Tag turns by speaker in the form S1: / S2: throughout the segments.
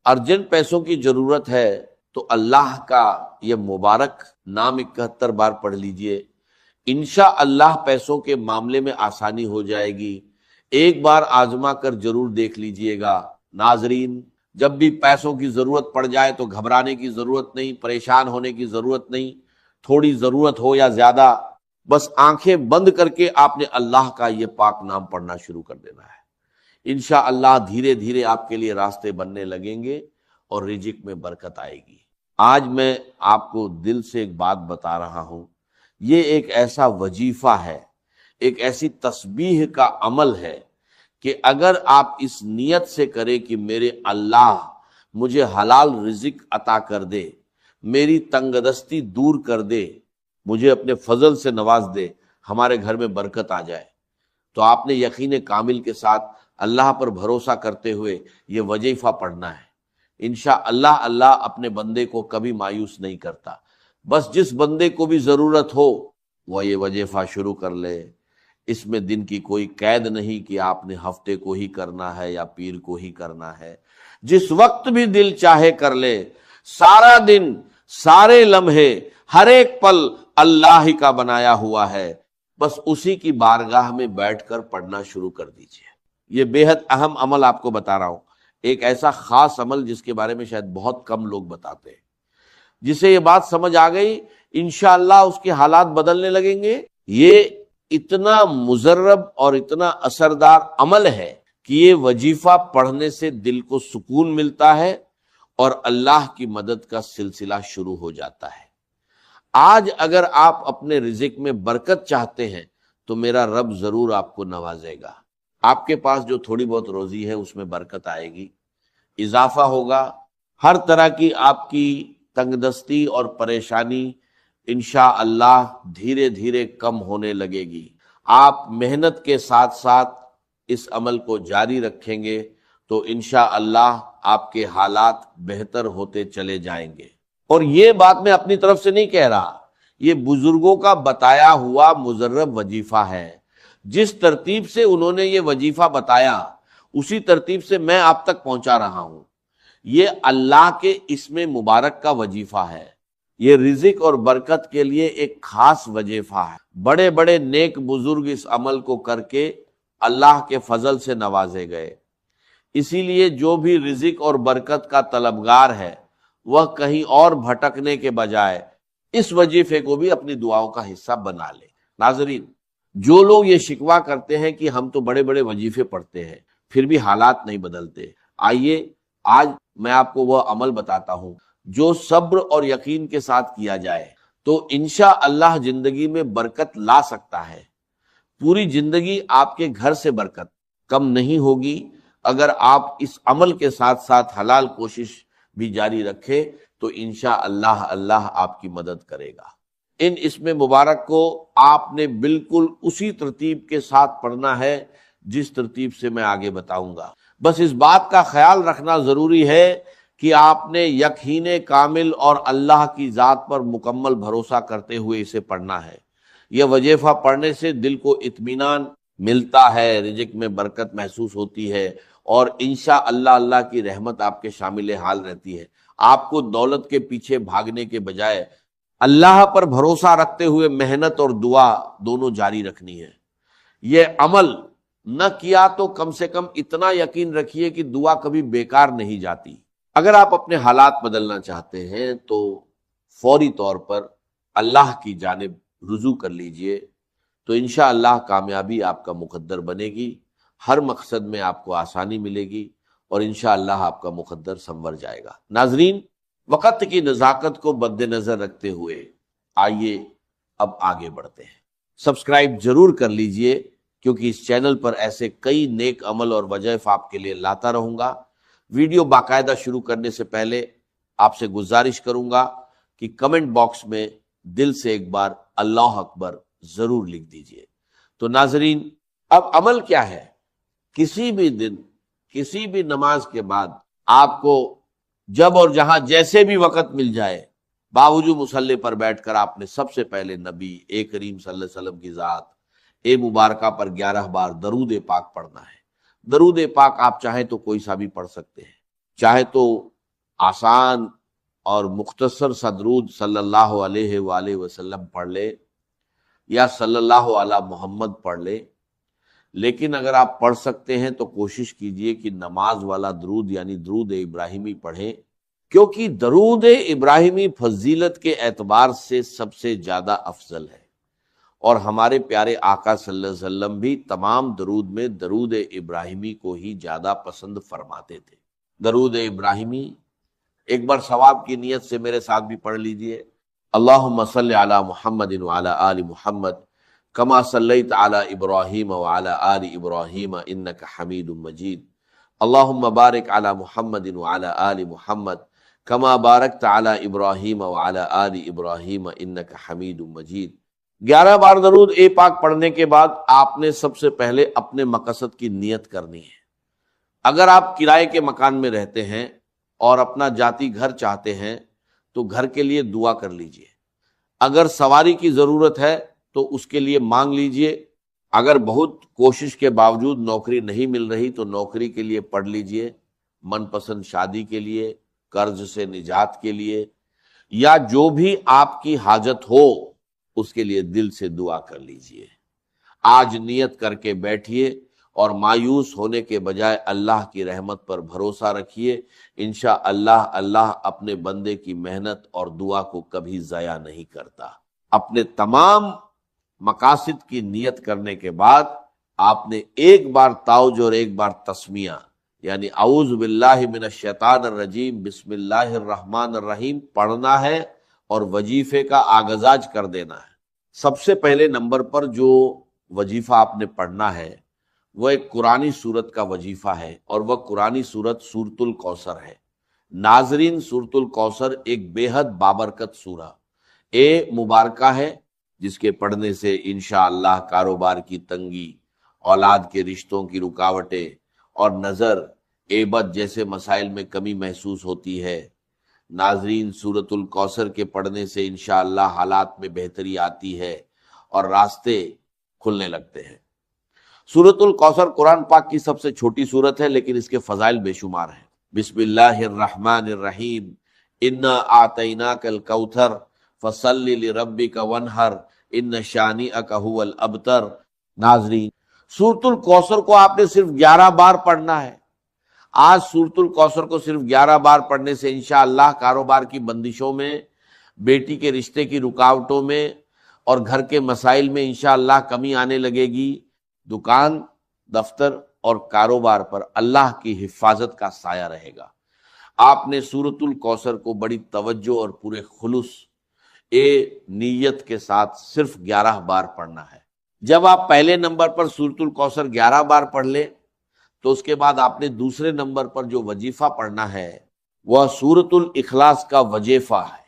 S1: Urgent پیسوں کی ضرورت ہے تو اللہ کا یہ مبارک نام 71 بار پڑھ لیجئے، انشاءاللہ پیسوں کے معاملے میں آسانی ہو جائے گی۔ ایک بار آزما کر ضرور دیکھ لیجئے گا۔ ناظرین، جب بھی پیسوں کی ضرورت پڑ جائے تو گھبرانے کی ضرورت نہیں، پریشان ہونے کی ضرورت نہیں۔ تھوڑی ضرورت ہو یا زیادہ، بس آنکھیں بند کر کے آپ نے اللہ کا یہ پاک نام پڑھنا شروع کر دینا ہے۔ انشاءاللہ دھیرے دھیرے آپ کے لیے راستے بننے لگیں گے اور رزق میں برکت آئے گی۔ آج میں آپ کو دل سے ایک بات بتا رہا ہوں، یہ ایک ایسا وظیفہ ہے، ایک ایسی تسبیح کا عمل ہے کہ اگر آپ اس نیت سے کریں کہ میرے اللہ مجھے حلال رزق عطا کر دے، میری تنگ دستی دور کر دے، مجھے اپنے فضل سے نواز دے، ہمارے گھر میں برکت آ جائے، تو آپ نے یقین کامل کے ساتھ اللہ پر بھروسہ کرتے ہوئے یہ وظیفہ پڑھنا ہے۔ انشاءاللہ اللہ اپنے بندے کو کبھی مایوس نہیں کرتا۔ بس جس بندے کو بھی ضرورت ہو وہ یہ وظیفہ شروع کر لے۔ اس میں دن کی کوئی قید نہیں کہ آپ نے ہفتے کو ہی کرنا ہے یا پیر کو ہی کرنا ہے، جس وقت بھی دل چاہے کر لے۔ سارا دن، سارے لمحے، ہر ایک پل اللہ ہی کا بنایا ہوا ہے، بس اسی کی بارگاہ میں بیٹھ کر پڑھنا شروع کر دیجئے۔ یہ بے حد اہم عمل آپ کو بتا رہا ہوں، ایک ایسا خاص عمل جس کے بارے میں شاید بہت کم لوگ بتاتے ہیں۔ جسے یہ بات سمجھ آ گئی، انشاءاللہ اس کے حالات بدلنے لگیں گے۔ یہ اتنا مجرب اور اتنا اثردار عمل ہے کہ یہ وظیفہ پڑھنے سے دل کو سکون ملتا ہے اور اللہ کی مدد کا سلسلہ شروع ہو جاتا ہے۔ آج اگر آپ اپنے رزق میں برکت چاہتے ہیں تو میرا رب ضرور آپ کو نوازے گا۔ آپ کے پاس جو تھوڑی بہت روزی ہے اس میں برکت آئے گی، اضافہ ہوگا، ہر طرح کی آپ کی تنگ دستی اور پریشانی انشاءاللہ دھیرے دھیرے کم ہونے لگے گی۔ آپ محنت کے ساتھ ساتھ اس عمل کو جاری رکھیں گے تو انشاءاللہ آپ کے حالات بہتر ہوتے چلے جائیں گے۔ اور یہ بات میں اپنی طرف سے نہیں کہہ رہا، یہ بزرگوں کا بتایا ہوا مجرب وظیفہ ہے۔ جس ترتیب سے انہوں نے یہ وظیفہ بتایا اسی ترتیب سے میں آپ تک پہنچا رہا ہوں۔ یہ اللہ کے اسم مبارک کا وظیفہ ہے، یہ رزق اور برکت کے لیے ایک خاص وظیفہ ہے۔ بڑے بڑے نیک بزرگ اس عمل کو کر کے اللہ کے فضل سے نوازے گئے۔ اسی لیے جو بھی رزق اور برکت کا طلبگار ہے وہ کہیں اور بھٹکنے کے بجائے اس وظیفے کو بھی اپنی دعاؤں کا حصہ بنا لے۔ ناظرین، جو لوگ یہ شکوہ کرتے ہیں کہ ہم تو بڑے بڑے وظیفے پڑھتے ہیں پھر بھی حالات نہیں بدلتے، آئیے آج میں آپ کو وہ عمل بتاتا ہوں جو صبر اور یقین کے ساتھ کیا جائے تو انشاءاللہ زندگی میں برکت لا سکتا ہے۔ پوری زندگی آپ کے گھر سے برکت کم نہیں ہوگی اگر آپ اس عمل کے ساتھ ساتھ حلال کوشش بھی جاری رکھے تو انشاءاللہ اللہ آپ کی مدد کرے گا۔ ان اسم مبارک کو آپ نے بالکل اسی ترتیب کے ساتھ پڑھنا ہے جس ترتیب سے میں آگے بتاؤں گا۔ بس اس بات کا خیال رکھنا ضروری ہے کہ آپ نے یقین کامل اور اللہ کی ذات پر مکمل بھروسہ کرتے ہوئے اسے پڑھنا ہے۔ یہ وظیفہ پڑھنے سے دل کو اطمینان ملتا ہے، رزق میں برکت محسوس ہوتی ہے اور انشاءاللہ اللہ کی رحمت آپ کے شامل حال رہتی ہے۔ آپ کو دولت کے پیچھے بھاگنے کے بجائے اللہ پر بھروسہ رکھتے ہوئے محنت اور دعا دونوں جاری رکھنی ہے۔ یہ عمل نہ کیا تو کم سے کم اتنا یقین رکھیے کہ دعا کبھی بیکار نہیں جاتی۔ اگر آپ اپنے حالات بدلنا چاہتے ہیں تو فوری طور پر اللہ کی جانب رجوع کر لیجئے تو انشاءاللہ کامیابی آپ کا مقدر بنے گی، ہر مقصد میں آپ کو آسانی ملے گی اور انشاءاللہ آپ کا مقدر سنور جائے گا۔ ناظرین، وقت کی نزاکت کو مد نظر رکھتے ہوئے آئیے اب آگے بڑھتے ہیں۔ سبسکرائب ضرور کر لیجئے کیونکہ اس چینل پر ایسے کئی نیک عمل اور وظائف آپ کے لیے لاتا رہوں گا۔ ویڈیو باقاعدہ شروع کرنے سے پہلے آپ سے گزارش کروں گا کہ کمنٹ باکس میں دل سے ایک بار اللہ اکبر ضرور لکھ دیجئے۔ تو ناظرین، اب عمل کیا ہے؟ کسی بھی دن، کسی بھی نماز کے بعد آپ کو جب اور جہاں جیسے بھی وقت مل جائے، باوجود مصلی پر بیٹھ کر آپ نے سب سے پہلے نبی کریم صلی اللہ علیہ وسلم کی ذات مبارکہ پر 11 بار درود پاک پڑھنا ہے۔ درود پاک آپ چاہیں تو کوئی سا بھی پڑھ سکتے ہیں، چاہے تو آسان اور مختصر سا درود صلی اللہ علیہ وآلہ وسلم پڑھ لے یا صلی اللہ علی محمد پڑھ لے، لیکن اگر آپ پڑھ سکتے ہیں تو کوشش کیجئے کہ نماز والا درود یعنی درود ابراہیمی پڑھیں، کیونکہ درود ابراہیمی فضیلت کے اعتبار سے سب سے زیادہ افضل ہے، اور ہمارے پیارے آقا صلی اللہ علیہ وسلم بھی تمام درود میں درود ابراہیمی کو ہی زیادہ پسند فرماتے تھے۔ درود ابراہیمی ایک بار ثواب کی نیت سے میرے ساتھ بھی پڑھ لیجئے۔ اللہم صلی علی محمد وعلی آل محمد کما صلیت علی ابراہیم وعلی آل ابراہیم انک حمید مجید، اللہم بارک علی محمد وعلی آل محمد کما بارکت علی ابراہیم وعلی آل ابراہیم انک حمید مجید۔ 11 بار درود پاک پڑھنے کے بعد آپ نے سب سے پہلے اپنے مقصد کی نیت کرنی ہے۔ اگر آپ کرائے کے مکان میں رہتے ہیں اور اپنا جاتی گھر چاہتے ہیں تو گھر کے لیے دعا کر لیجئے، اگر سواری کی ضرورت ہے تو اس کے لیے مانگ لیجئے، اگر بہت کوشش کے باوجود نوکری نہیں مل رہی تو نوکری کے لیے پڑھ لیجئے، من پسند شادی کے لیے، قرض سے نجات کے لیے، یا جو بھی آپ کی حاجت ہو اس کے لیے دل سے دعا کر لیجئے۔ آج نیت کر کے بیٹھیے اور مایوس ہونے کے بجائے اللہ کی رحمت پر بھروسہ رکھیے، انشاءاللہ اللہ اپنے بندے کی محنت اور دعا کو کبھی ضائع نہیں کرتا۔ اپنے تمام مقاصد کی نیت کرنے کے بعد آپ نے ایک بار تعوذ اور ایک بار تسمیہ یعنی اعوذ باللہ من الشیطان الرجیم بسم اللہ الرحمن الرحیم پڑھنا ہے اور وظیفے کا آغاز کر دینا ہے۔ سب سے پہلے نمبر پر جو وظیفہ آپ نے پڑھنا ہے وہ ایک قرآنی سورت کا وظیفہ ہے، اور وہ قرآنی سورت سورۃ الکوثر ہے۔ ناظرین، سورۃ الکوثر ایک بے حد بابرکت سورہ مبارکہ ہے، جس کے پڑھنے سے انشاءاللہ کاروبار کی تنگی، اولاد کے رشتوں کی رکاوٹیں اور نظر، ایبت جیسے مسائل میں کمی محسوس ہوتی ہے۔ ناظرین، سورۃ الکوثر کے پڑھنے سے انشاءاللہ حالات میں بہتری آتی ہے اور راستے کھلنے لگتے ہیں۔ سورۃ الکوثر قرآن پاک کی سب سے چھوٹی سورت ہے، لیکن اس کے فضائل بے شمار ہیں۔ بسم اللہ الرحمن الرحیم، انا اعطیناک الکوثر فصل لربک وانحر ان شانئک هو الابتر۔ ناظرین، سورۃ الکوثر کو آپ نے صرف 11 بار پڑھنا ہے۔ آج سورۃ الکوثر کو صرف 11 بار پڑھنے سے انشاءاللہ کاروبار کی بندشوں میں، بیٹی کے رشتے کی رکاوٹوں میں اور گھر کے مسائل میں انشاءاللہ کمی آنے لگے گی۔ دکان، دفتر اور کاروبار پر اللہ کی حفاظت کا سایہ رہے گا۔ آپ نے سورۃ الکوثر کو بڑی توجہ اور پورے خلوص نیت کے ساتھ صرف 11 بار پڑھنا ہے۔ جب آپ پہلے نمبر پر سورۃ الکوثر 11 بار پڑھ لیں تو اس کے بعد آپ نے دوسرے نمبر پر جو وظیفہ پڑھنا ہے وہ سورۃ الاخلاص کا وظیفہ ہے۔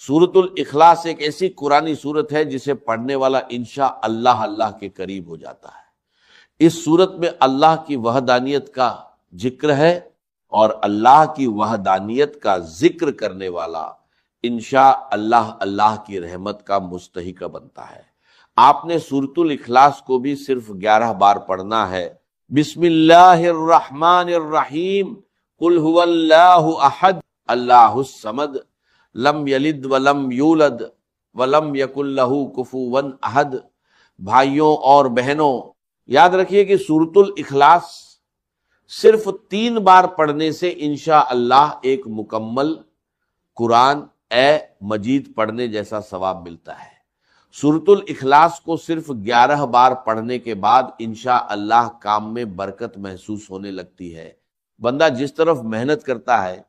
S1: سورۃ الاخلاص ایک ایسی قرآنی سورت ہے جسے پڑھنے والا انشاءاللہ اللہ کے قریب ہو جاتا ہے۔ اس سورت میں اللہ کی وحدانیت کا ذکر ہے، اور اللہ کی وحدانیت کا ذکر کرنے والا انشاءاللہ اللہ کی رحمت کا مستحق بنتا ہے۔ آپ نے سورۃ الاخلاص کو بھی صرف 11 بار پڑھنا ہے۔ بسم اللہ الرحمن الرحیم، قل هو اللہ احد اللہ الصمد لم یلد ولم یولد ولم یکن لہ کفوا احد۔ بھائیوں اور بہنوں، یاد رکھیے کہ سورۃ الاخلاص صرف 3 بار پڑھنے سے انشاءاللہ ایک مکمل قرآن مجید پڑھنے جیسا ثواب ملتا ہے۔ سورۃ الاخلاص کو صرف 11 بار پڑھنے کے بعد انشاءاللہ کام میں برکت محسوس ہونے لگتی ہے۔ بندہ جس طرف محنت کرتا ہے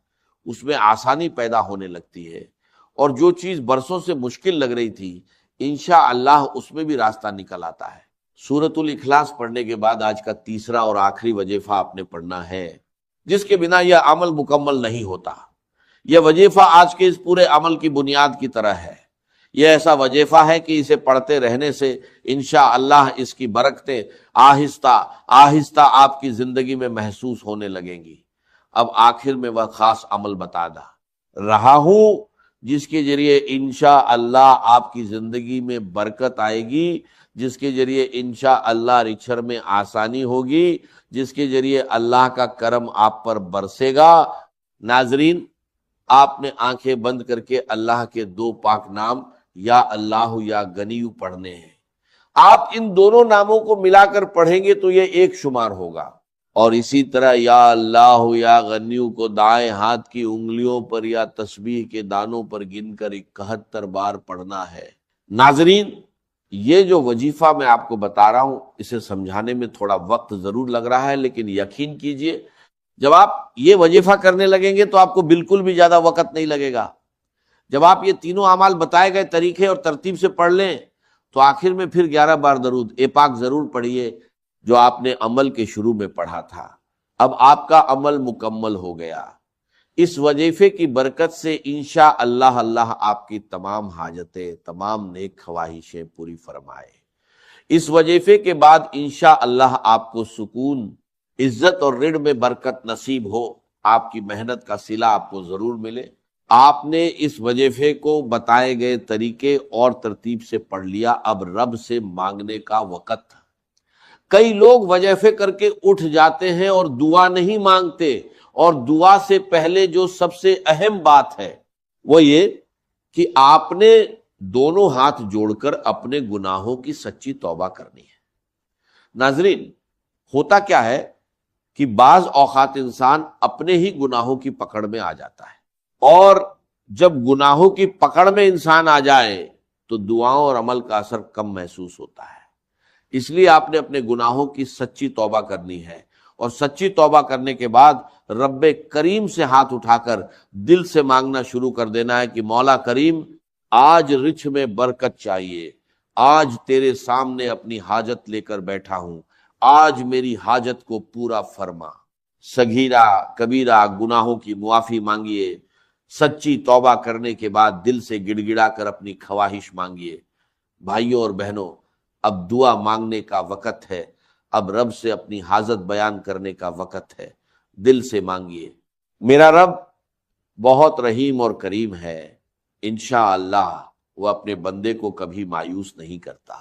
S1: اس میں آسانی پیدا ہونے لگتی ہے، اور جو چیز برسوں سے مشکل لگ رہی تھی انشاءاللہ اس میں بھی راستہ نکل آتا ہے۔ سورۃ الاخلاص پڑھنے کے بعد آج کا تیسرا اور آخری وظیفہ آپ نے پڑھنا ہے، جس کے بنا یہ عمل مکمل نہیں ہوتا۔ یہ وظیفہ آج کے اس پورے عمل کی بنیاد کی طرح ہے۔ یہ ایسا وظیفہ ہے کہ اسے پڑھتے رہنے سے انشاءاللہ اس کی برکتیں آہستہ آہستہ آپ کی زندگی میں محسوس ہونے لگیں گی۔ اب آخر میں وہ خاص عمل بتا رہا ہوں جس کے ذریعے انشاءاللہ آپ کی زندگی میں برکت آئے گی، جس کے ذریعے انشاءاللہ رچھر میں آسانی ہوگی، جس کے ذریعے اللہ کا کرم آپ پر برسے گا۔ ناظرین، آپ نے آنکھیں بند کر کے اللہ کے دو پاک نام یا اللہ یا غنیو پڑھنے ہیں۔ آپ ان دونوں ناموں کو ملا کر پڑھیں گے تو یہ ایک شمار ہوگا، اور اسی طرح یا اللہ یا غنیو کو دائیں ہاتھ کی انگلیوں پر یا تسبیح کے دانوں پر گن کر 71 بار پڑھنا ہے۔ ناظرین، یہ جو وظیفہ میں آپ کو بتا رہا ہوں اسے سمجھانے میں تھوڑا وقت ضرور لگ رہا ہے، لیکن یقین کیجئے جب آپ یہ وظیفہ کرنے لگیں گے تو آپ کو بالکل بھی زیادہ وقت نہیں لگے گا۔ جب آپ یہ تینوں اعمال بتائے گئے طریقے اور ترتیب سے پڑھ لیں تو آخر میں پھر 11 بار درود اے پاک ضرور پڑھیے جو آپ نے عمل کے شروع میں پڑھا تھا۔ اب آپ کا عمل مکمل ہو گیا۔ اس وظیفے کی برکت سے انشاءاللہ اللہ آپ کی تمام حاجتیں، تمام نیک خواہشیں پوری فرمائے۔ اس وظیفے کے بعد انشاءاللہ آپ کو سکون، عزت اور رزق میں برکت نصیب ہو، آپ کی محنت کا صلہ آپ کو ضرور ملے۔ آپ نے اس وظیفے کو بتائے گئے طریقے اور ترتیب سے پڑھ لیا، اب رب سے مانگنے کا وقت۔ کئی لوگ وظیفے کر کے اٹھ جاتے ہیں اور دعا نہیں مانگتے، اور دعا سے پہلے جو سب سے اہم بات ہے وہ یہ کہ آپ نے دونوں ہاتھ جوڑ کر اپنے گناہوں کی سچی توبہ کرنی ہے۔ ناظرین، ہوتا کیا ہے کہ بعض اوقات انسان اپنے ہی گناہوں کی پکڑ میں آ جاتا ہے، اور جب گناہوں کی پکڑ میں انسان آ جائے تو دعاؤں اور عمل کا اثر کم محسوس ہوتا ہے۔ اس لیے آپ نے اپنے گناہوں کی سچی توبہ کرنی ہے، اور سچی توبہ کرنے کے بعد رب کریم سے ہاتھ اٹھا کر دل سے مانگنا شروع کر دینا ہے کہ مولا کریم، آج رچھ میں برکت چاہیے، آج تیرے سامنے اپنی حاجت لے کر بیٹھا ہوں، آج میری حاجت کو پورا فرما۔ صغیرہ کبیرہ گناہوں کی معافی مانگیے، سچی توبہ کرنے کے بعد دل سے گڑ گڑا کر اپنی خواہش مانگیے۔ بھائیوں اور بہنوں، اب دعا مانگنے کا وقت ہے، اب رب سے اپنی حاجت بیان کرنے کا وقت ہے۔ دل سے مانگیے۔ میرا رب بہت رحیم اور کریم ہے، انشاءاللہ وہ اپنے بندے کو کبھی مایوس نہیں کرتا۔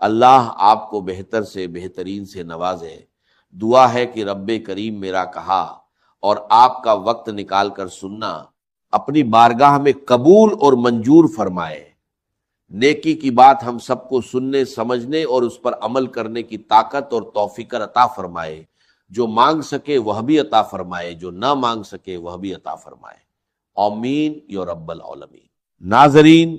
S1: اللہ آپ کو بہتر سے بہترین سے نوازے۔ دعا ہے کہ رب کریم میرا کہا اور آپ کا وقت نکال کر سننا اپنی بارگاہ میں قبول اور منظور فرمائے۔ نیکی کی بات ہم سب کو سننے، سمجھنے اور اس پر عمل کرنے کی طاقت اور توفیق عطا فرمائے۔ جو مانگ سکے وہ بھی عطا فرمائے، جو نہ مانگ سکے وہ بھی عطا فرمائے۔ آمین یا رب العالمین۔ ناظرین،